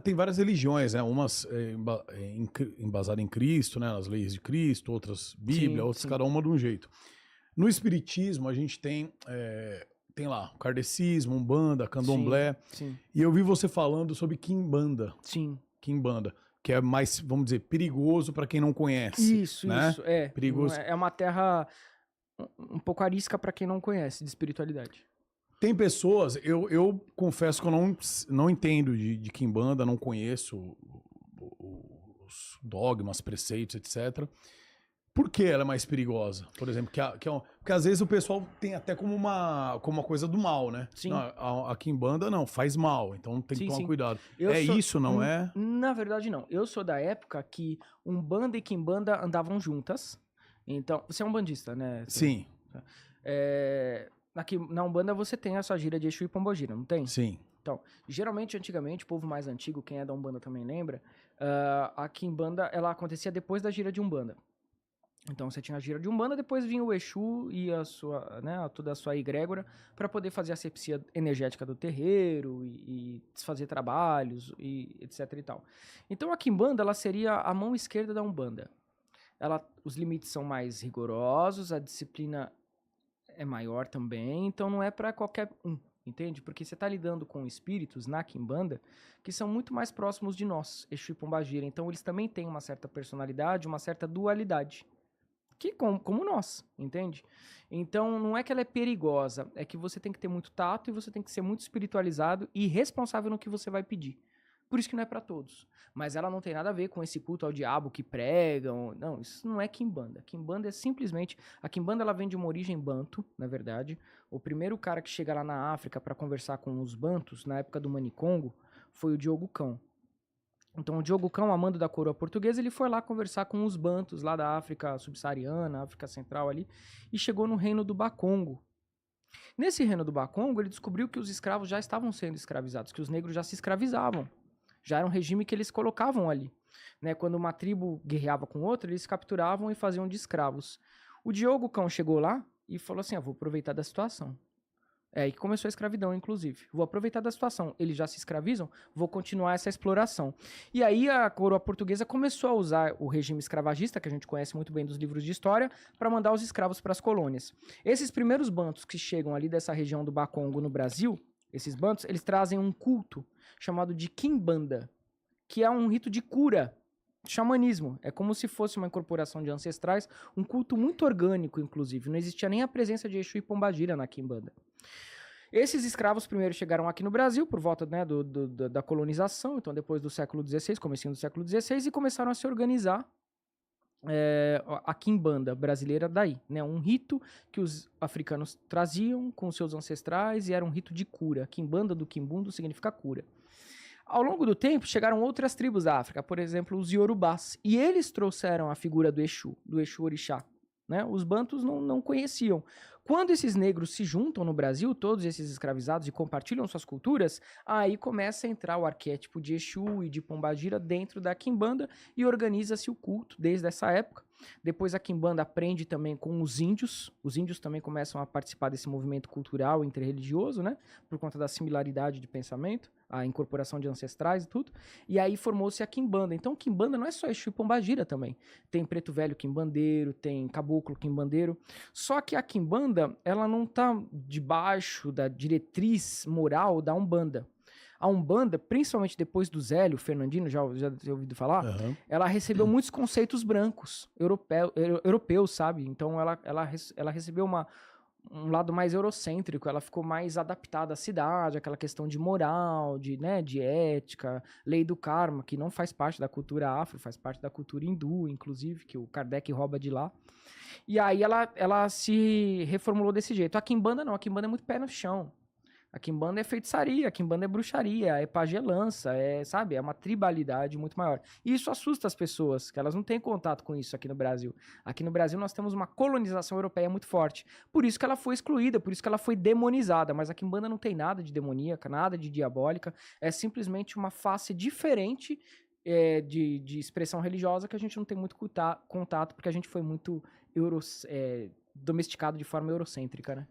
Tem várias religiões, né? Umas embasadas em Cristo, né? Nas leis de Cristo, outras Bíblia, Sim, outras sim. cada uma de um jeito. No Espiritismo, a gente tem lá o Kardecismo, Umbanda, Candomblé. Sim, E eu vi você falando sobre Quimbanda. sim. Quimbanda, que é mais, vamos dizer, perigoso para quem não conhece. Isso, né? isso. É. Perigoso. É uma terra um pouco arisca para quem não conhece de espiritualidade. Tem pessoas, eu confesso que eu não entendo de Quimbanda, não conheço os dogmas, preceitos, etc. Por que ela é mais perigosa? Por exemplo, porque às vezes o pessoal tem até como uma coisa do mal, né? Sim. Não, a Quimbanda não, faz mal, então tem que Sim, tomar sim. cuidado. Eu Isso, não é? Na verdade, não. Eu sou da época que Umbanda e Quimbanda andavam juntas. Então, você é um bandista, né? Sim, Na Umbanda você tem a sua gira de Exu e Pombogira, não tem? sim. Então, geralmente, antigamente, o povo mais antigo, quem é da Umbanda também lembra, a Quimbanda, ela acontecia depois da gira de Umbanda. Então você tinha a gira de Umbanda, depois vinha o Exu e toda a sua egrégora para poder fazer a asepsia energética do terreiro e desfazer trabalhos e etc e tal. Então a Quimbanda, ela seria a mão esquerda da Umbanda. Os limites são mais rigorosos, a disciplina é maior também, então não é para qualquer um, entende? Porque você está lidando com espíritos na Quimbanda que são muito mais próximos de nós, Exu e Pombagira. Então eles também têm uma certa personalidade, uma certa dualidade. Como nós, entende? Então, não é que ela é perigosa, é que você tem que ter muito tato e você tem que ser muito espiritualizado e responsável no que você vai pedir. Por isso que não é pra todos. Mas ela não tem nada a ver com esse culto ao diabo que pregam. Não, isso não é Quimbanda. Quimbanda é simplesmente... A Quimbanda, ela vem de uma origem banto, na verdade. O primeiro cara que chega lá na África pra conversar com os bantos, na época do Manicongo, foi o Diogo Cão. Então o Diogo Cão, amando da coroa portuguesa, ele foi lá conversar com os bantos lá da África subsaariana, África Central ali, e chegou no reino do Bakongo. Nesse reino do Bakongo, ele descobriu que os escravos já estavam sendo escravizados, que os negros já se escravizavam. Já era um regime que eles colocavam ali. Né? Quando uma tribo guerreava com outra, eles capturavam e faziam de escravos. O Diogo Cão chegou lá e falou assim, vou aproveitar da situação. É aí que começou a escravidão, inclusive. Vou aproveitar da situação. Eles já se escravizam, vou continuar essa exploração. E aí a coroa portuguesa começou a usar o regime escravagista, que a gente conhece muito bem dos livros de história, para mandar os escravos para as colônias. Esses primeiros bantos que chegam ali dessa região do Bakongo no Brasil, esses bantos, eles trazem um culto chamado de Quimbanda, que é um rito de cura. Xamanismo. É como se fosse uma incorporação de ancestrais, um culto muito orgânico, inclusive. Não existia nem a presença de Exu e Pombagira na Quimbanda. Esses escravos primeiro chegaram aqui no Brasil por volta da colonização, então depois do século XVI, comecinho do século XVI, e começaram a se organizar a Quimbanda brasileira daí, né? Um rito que os africanos traziam com seus ancestrais e era um rito de cura. Quimbanda do Quimbundo significa cura. Ao longo do tempo, chegaram outras tribos da África, por exemplo, os Yorubás, e eles trouxeram a figura do Exu Orixá. Né? Os bantus não conheciam. Quando esses negros se juntam no Brasil, todos esses escravizados, e compartilham suas culturas, aí começa a entrar o arquétipo de Exu e de Pombagira dentro da Quimbanda e organiza-se o culto desde essa época. Depois a Quimbanda aprende também com os índios também começam a participar desse movimento cultural interreligioso, né? Por conta da similaridade de pensamento, a incorporação de ancestrais e tudo. E aí formou-se a Quimbanda. Então Quimbanda não é só Exu e Pombagira também. Tem Preto Velho Quimbandeiro, tem Caboclo Quimbandeiro. Só que a Quimbanda, ela não tá debaixo da diretriz moral da Umbanda. A Umbanda, principalmente depois do Zélio, Fernandino, já ouvido falar, ela recebeu muitos conceitos brancos, europeus, sabe? Então ela recebeu um lado mais eurocêntrico, ela ficou mais adaptada à cidade, aquela questão de moral, de ética, lei do karma, que não faz parte da cultura afro, faz parte da cultura hindu, inclusive, que o Kardec rouba de lá. E aí ela se reformulou desse jeito. A Quimbanda não, a Quimbanda é muito pé no chão. A Quimbanda é feitiçaria, a Quimbanda é bruxaria, é pagelança, sabe? É uma tribalidade muito maior. E isso assusta as pessoas, que elas não têm contato com isso aqui no Brasil. Aqui no Brasil nós temos uma colonização europeia muito forte. Por isso que ela foi excluída, por isso que ela foi demonizada. Mas a Quimbanda não tem nada de demoníaca, nada de diabólica. É simplesmente uma face diferente de expressão religiosa que a gente não tem muito contato, porque a gente foi muito domesticado de forma eurocêntrica, né?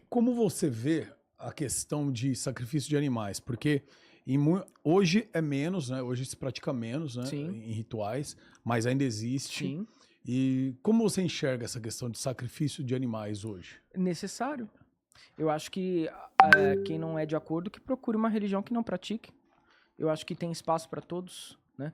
Como você vê a questão de sacrifício de animais? Porque Hoje é menos, né? Hoje se pratica menos, né? Sim. Em rituais, mas ainda existe. Sim. E como você enxerga essa questão de sacrifício de animais hoje? Necessário. Eu acho que quem não é de acordo que procure uma religião que não pratique. Eu acho que tem espaço para todos, né?